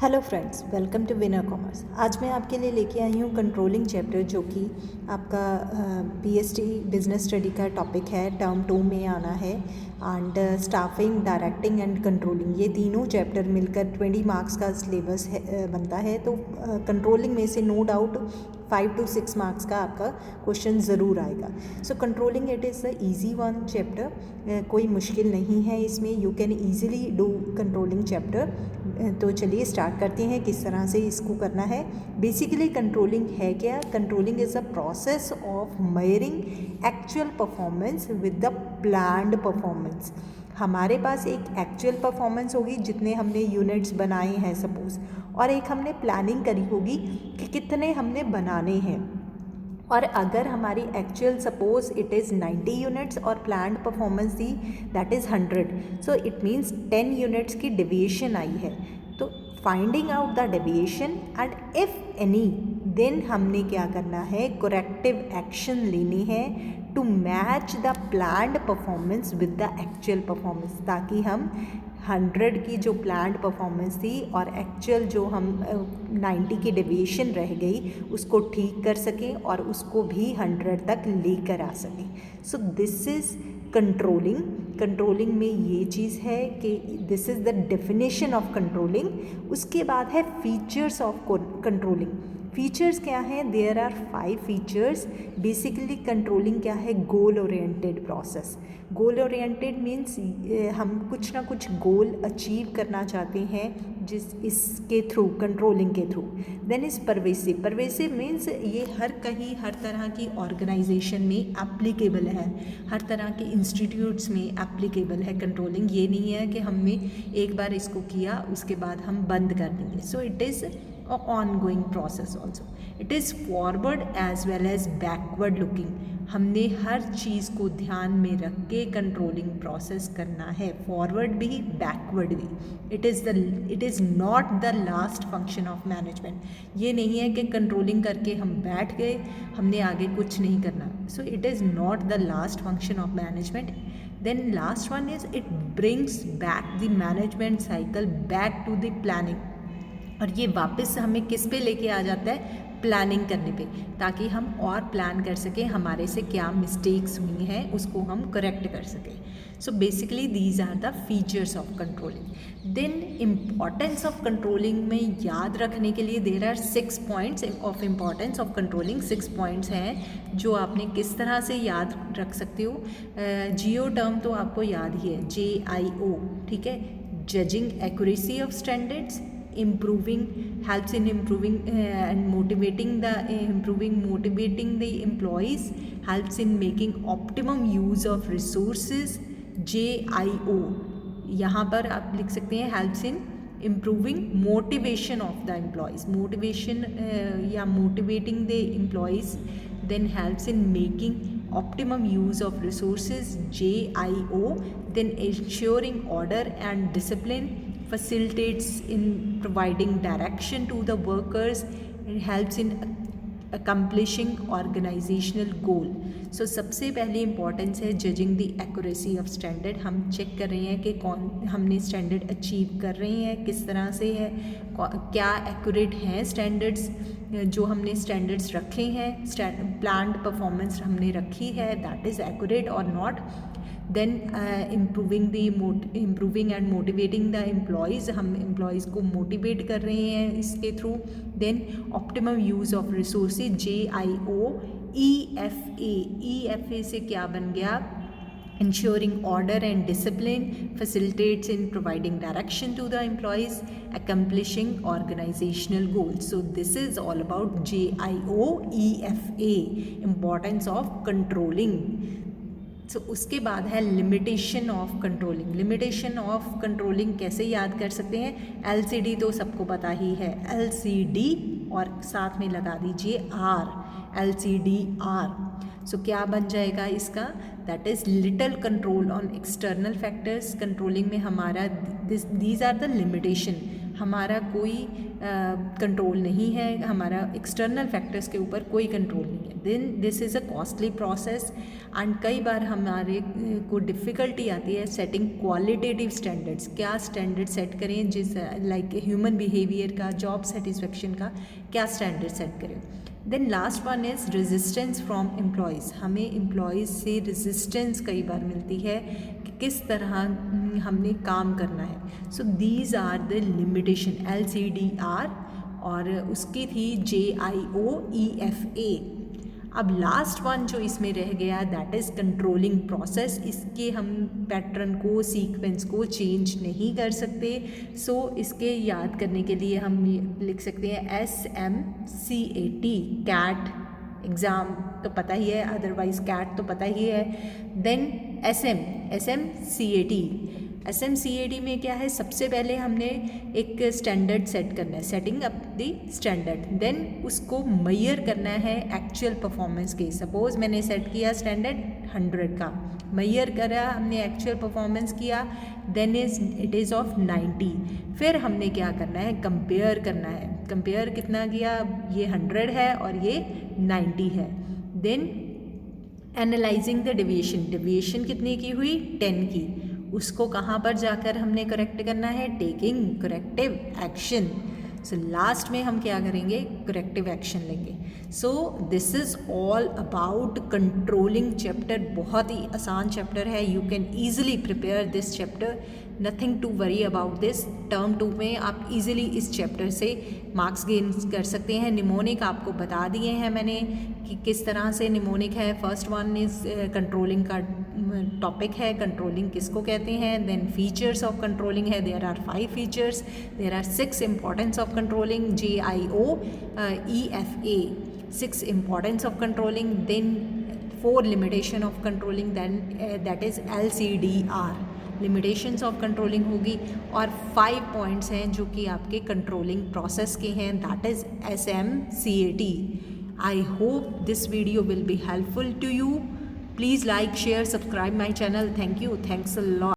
Hello friends, welcome to winner commerce. आज मैं आपके लिए लेके आई हूँ कंट्रोलिंग चैप्टर, जो कि आपका बीएसटी बिजनेस स्टडी का टॉपिक है, टर्म 2 में आना है। And staffing, directing and controlling, ये तीनों चैप्टर मिलकर 20 मार्क्स का सिलेबस बनता है। तो कंट्रोलिंग में से नो डाउट 5 to 6 मार्क्स का आपका क्वेश्चन ज़रूर आएगा। So controlling it is a easy one chapter, कोई मुश्किल नहीं है इसमें। You can easily do controlling chapter. तो चलिए स्टार्ट करते हैं किस तरह से इसको करना है। बेसिकली कंट्रोलिंग है क्या? Controlling is a process of measuring actual performance with the planned performance. हमारे पास एक एक्चुअल परफॉर्मेंस होगी जितने हमने यूनिट्स बनाए हैं सपोज़, और एक हमने प्लानिंग करी होगी कि कितने हमने बनाने हैं। और अगर हमारी actual suppose it is 90 units और प्लान्ड परफॉर्मेंस थी that is 100, so it means 10 units की डेविएशन आई है। तो finding out the deviation and if any, then हमने क्या करना है, करेक्टिव एक्शन लेनी है to match the planned performance with the actual performance, ताकि हम 100 की जो प्लान्ड परफॉर्मेंस थी और एक्चुअल जो हम 90 की डेविएशन रह गई उसको ठीक कर सकें और उसको भी 100 तक लेकर आ सकें। So this is controlling. Controlling में ये चीज़ है कि this is the definition of controlling. उसके बाद है फीचर्स ऑफ कंट्रोलिंग। फीचर्स क्या हैं? There are 5 features. Basically controlling क्या है? Goal oriented process. Goal oriented means हम कुछ ना कुछ गोल अचीव करना चाहते हैं जिस इसके थ्रू, कंट्रोलिंग के थ्रू। Then is pervasive. Pervasive means ये हर कहीं हर तरह की ऑर्गेनाइजेशन में एप्लीकेबल है, हर तरह के इंस्टीट्यूट्स में एप्लीकेबल है कंट्रोलिंग। ये नहीं है कि हमने एक बार इसको किया उसके बाद हम बंद कर देंगे। सो it is a ongoing process also. It is forward as well as backward looking. हमने हर चीज़ को ध्यान में रख के कंट्रोलिंग प्रोसेस करना है, फॉरवर्ड भी बैकवर्ड भी। It is not the last function of management. ये नहीं है कि कंट्रोलिंग करके हम बैठ गए, हमने आगे कुछ नहीं करना। So it is not the last function of management. Then last one is it brings back the management cycle back to the planning. और ये वापस हमें किस पे लेके आ जाता है? प्लानिंग करने पे, ताकि हम और प्लान कर सकें हमारे से क्या मिस्टेक्स हुई हैं उसको हम करेक्ट कर सकें। So basically these are the features of controlling. Then importance of controlling में याद रखने के लिए there are 6 points of importance of controlling. 6 points हैं जो आपने किस तरह से याद रख सकते हो। जियो टर्म तो आपको याद ही है, JIO, ठीक है। Judging accuracy of standards, improving, helps in improving and motivating the employees, helps in making optimum use of resources, JIO। यहाँ पर आप लिख सकते हैं helps in improving motivation of the employees, motivation या motivating the employees, then helps in making optimum use of resources, JIO, then ensuring order and discipline, facilitates in providing direction to the workers, and helps in accomplishing organizational goal। सो सबसे पहली importance है judging the accuracy of standard. हम check कर रहे हैं कि कौन हमने स्टैंडर्ड अचीव कर रहे हैं, किस तरह से है, क्या एक्यूरेट हैं स्टैंडर्ड्स जो हमने स्टैंडर्ड्स रखे हैं, प्लान्ड परफॉर्मेंस हमने रखी है, दैट इज़ एक्यूरेट और not. Then improving and motivating the employees, हम एम्प्लॉयज़ को मोटिवेट कर रहे हैं इसके थ्रू। Then optimum use of resources, JIO। EFA से क्या बन गया? ensuring order and discipline, facilitates in providing direction to the employees, accomplishing organizational goals. So this is all about JIO EFA, importance of controlling। सो उसके बाद है limitation of controlling. Limitation of controlling कैसे याद कर सकते हैं? LCD तो सबको पता ही है, LCD और साथ में लगा दीजिए R, LCDR। सो क्या बन जाएगा इसका? That is little control on external factors. Controlling में हमारा दीज आर द लिमिटेशन, हमारा कोई कंट्रोल नहीं है, हमारा एक्सटर्नल फैक्टर्स के ऊपर कोई कंट्रोल नहीं है। Then this is a costly process and कई बार हमारे को डिफ़िकल्टी आती है सेटिंग क्वालिटेटिव स्टैंडर्ड्स। क्या स्टैंडर्ड सेट करें, जिस लाइक ह्यूमन बिहेवियर का, जॉब सेटिस्फेक्शन का क्या स्टैंडर्ड सेट करें। Then last one is resistance from employees. हमें एम्प्लॉयज़ से रेजिस्टेंस कई बार मिलती है कि किस तरह हमने काम करना है। So these are the limitation, LCDR, और उसकी थी JIOEFA। अब लास्ट वन जो इसमें रह गया दैट इज़ कंट्रोलिंग प्रोसेस। इसके हम पैटर्न को, सीक्वेंस को चेंज नहीं कर सकते। सो इसके याद करने के लिए हम लिख सकते हैं SMCAT, कैट। एग्ज़ाम तो पता ही है, अदरवाइज कैट तो पता ही है। देन SMCAT में क्या है, सबसे पहले हमने एक स्टैंडर्ड सेट करना है, setting up the standard. Then उसको मेजर करना है एक्चुअल परफॉर्मेंस के। सपोज़ मैंने सेट किया स्टैंडर्ड 100 का, मेजर करा हमने, एक्चुअल परफॉर्मेंस किया, देन इट इज़ ऑफ 90। फिर हमने क्या करना है, कंपेयर करना है। कंपेयर कितना किया, ये 100 है और ये 90 है। देन एनालाइजिंग द डेविएशन कितने की हुई, 10 की। उसको कहाँ पर जाकर हमने करेक्ट करना है, taking corrective action. So last में हम क्या करेंगे, करेक्टिव एक्शन लेंगे। So this is all about controlling chapter. बहुत ही आसान चैप्टर है, you can easily prepare this chapter, nothing to worry about this. Term 2 में आप इजीली इस चैप्टर से मार्क्स गेन कर सकते हैं। निमोनिक आपको बता दिए हैं मैंने कि किस तरह से निमोनिक है। फर्स्ट वन इज़ कंट्रोलिंग का टॉपिक है, कंट्रोलिंग किसको कहते हैं। देन फीचर्स ऑफ कंट्रोलिंग है, there are 5 features, there are 6 importance of controlling, JIOEFA, 6 importance of controlling. Then 4 limitation of controlling, then that is LCDR, limitations of controlling होगी। और 5 points हैं जो कि आपके कंट्रोलिंग प्रोसेस के हैं, that is SMCAT। I hope this video will be helpful to you. Please like, share, subscribe my channel. Thank you. Thanks a lot.